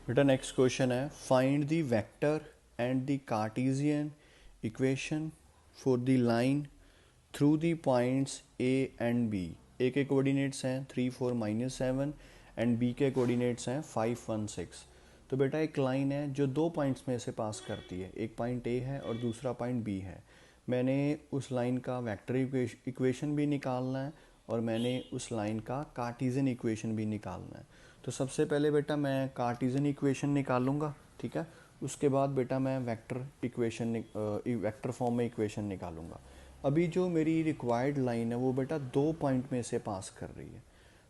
बेटा next question है, find the vector and the Cartesian equation for the line through the points A and B. A के coordinates हैं 3 4 -7 and B के coordinates हैं 5 1 6। तो बेटा एक लाइन है जो दो पॉइंट्स में से पास करती है, एक पॉइंट ए है और दूसरा पॉइंट बी है। मैंने उस लाइन का वेक्टर इक्वेशन भी निकालना है और मैंने उस लाइन का कार्टेशियन इक्वेशन भी निकालना है। तो सबसे पहले बेटा मैं कार्टेशियन इक्वेशन निकालूंगा, ठीक है। उसके बाद बेटा मैं वेक्टर फॉर्म में इक्वेशन निकालूंगा। अभी जो मेरी रिक्वायर्ड लाइन है वो बेटा दो पॉइंट में से पास कर रही है।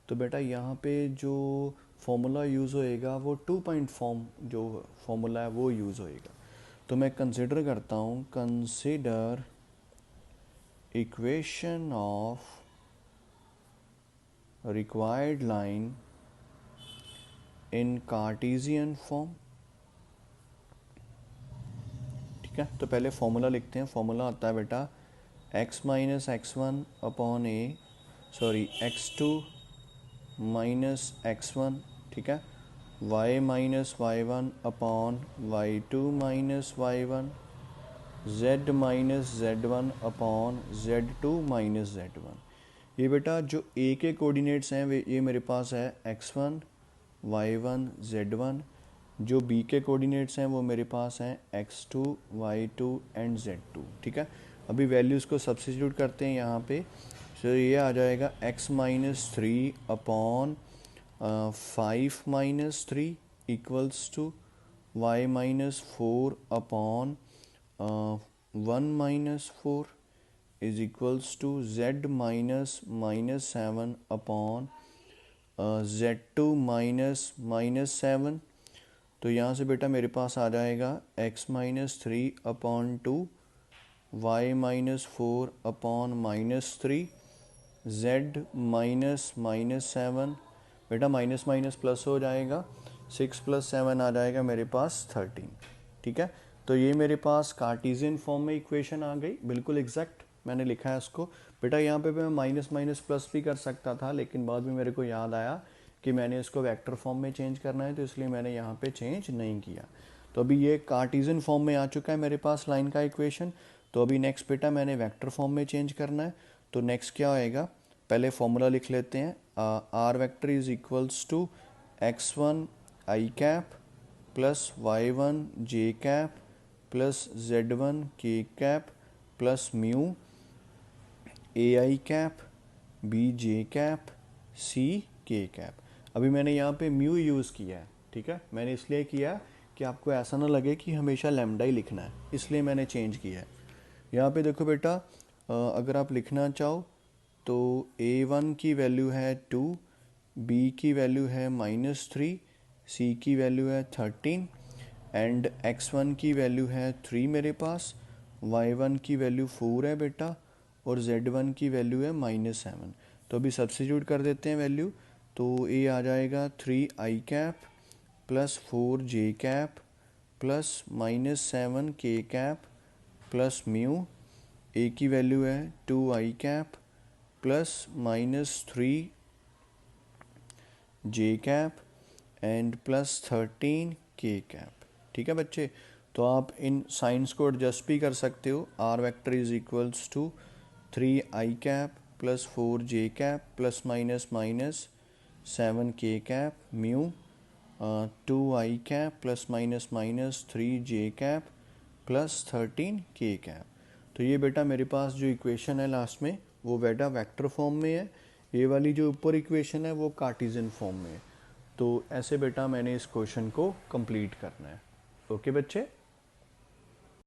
तो बेटा यहाँ पे जो फॉर्मूला यूज़ होएगा वो 2 पॉइंट फॉर्म जो फॉर्मूला है वो यूज़ होएगा। तो मैं कंसिडर करता हूँ, consider equation of required line in Cartesian form. ठीक है, तो पहले फॉर्मूला लिखते हैं। फॉर्मूला आता है बेटा x minus x one upon a, sorry x2 minus x one, ठीक है, y minus y one upon y2 minus y one, z minus z one upon z2 minus z one. ये बेटा जो a के coordinates हैं वे ये मेरे पास है x1 y1 z1। जो b के कोऑर्डिनेट्स हैं वो मेरे पास हैं x2 y2 एंड z2। ठीक है, अभी वैल्यूज़ को सब्स्टिट्यूट करते हैं यहाँ पे। तो ये आ जाएगा x minus three upon 5 minus three equals to y minus four upon 1 minus four is equals to z minus minus seven upon z2 minus minus seven. तो यहाँ से बेटा मेरे पास आ जाएगा x minus three upon two, y minus four upon minus three, z minus minus seven. बेटा minus minus plus हो जाएगा, 6 प्लस 7 आ जाएगा मेरे पास 13। ठीक है, तो ये मेरे पास कार्टेशियन फॉर्म में इक्वेशन आ गई, बिल्कुल एग्जैक्ट मैंने लिखा है इसको। बेटा यहाँ पे मैं माइनस माइनस प्लस भी कर सकता था, लेकिन बाद में मेरे को याद आया कि मैंने इसको वेक्टर फॉर्म में चेंज करना है, तो इसलिए मैंने यहाँ पे चेंज नहीं किया। तो अभी ये कार्टेशियन फॉर्म में आ चुका है मेरे पास लाइन का इक्वेशन। तो अभी नेक्स्ट बेटा मैंने वेक्टर फॉर्म में चेंज करना है। तो नेक्स्ट क्या होएगा, पहले फॉर्मूला लिख लेते हैं। R vector is equals to x1 i cap plus y1 j cap plus z1 k cap plus mu a i cap b j cap c k cap. अभी मैंने यहाँ पे म्यू यूज़ किया है, ठीक है, मैंने इसलिए किया कि आपको ऐसा ना लगे कि हमेशा लैम्डा ही लिखना है, इसलिए मैंने चेंज किया है। यहाँ पे देखो बेटा, अगर आप लिखना चाहो तो a1 की वैल्यू है 2, b की वैल्यू है -3, c की वैल्यू है 13 एंड x1 की वैल्यू है 3 मेरे पास, y1 की वैल्यू 4 है बेटा और z1 की वैल्यू है -7। तो अभी सब्स्टिट्यूट कर देते हैं वैल्यू। तो ये आ जाएगा 3 i cap plus 4 j cap plus -7 k cap plus mu. ए की वैल्यू है 2 i cap plus -3 j cap and plus 13 k cap. ठीक है बच्चे, तो आप इन साइंस को एडजस्ट भी कर सकते हो। R vector is equals to 3 i cap plus 4 j cap plus minus minus 7 k cap mu 2 i cap plus minus minus 3 j cap plus 13 k cap. तो ये बेटा मेरे पास जो इक्वेशन है लास्ट में वो बेटा वेक्टर फॉर्म में है, ये वाली जो ऊपर इक्वेशन है वो कार्टेशियन फॉर्म में है। तो ऐसे बेटा मैंने इस क्वेश्चन को कंप्लीट करना है। ओके बच्चे।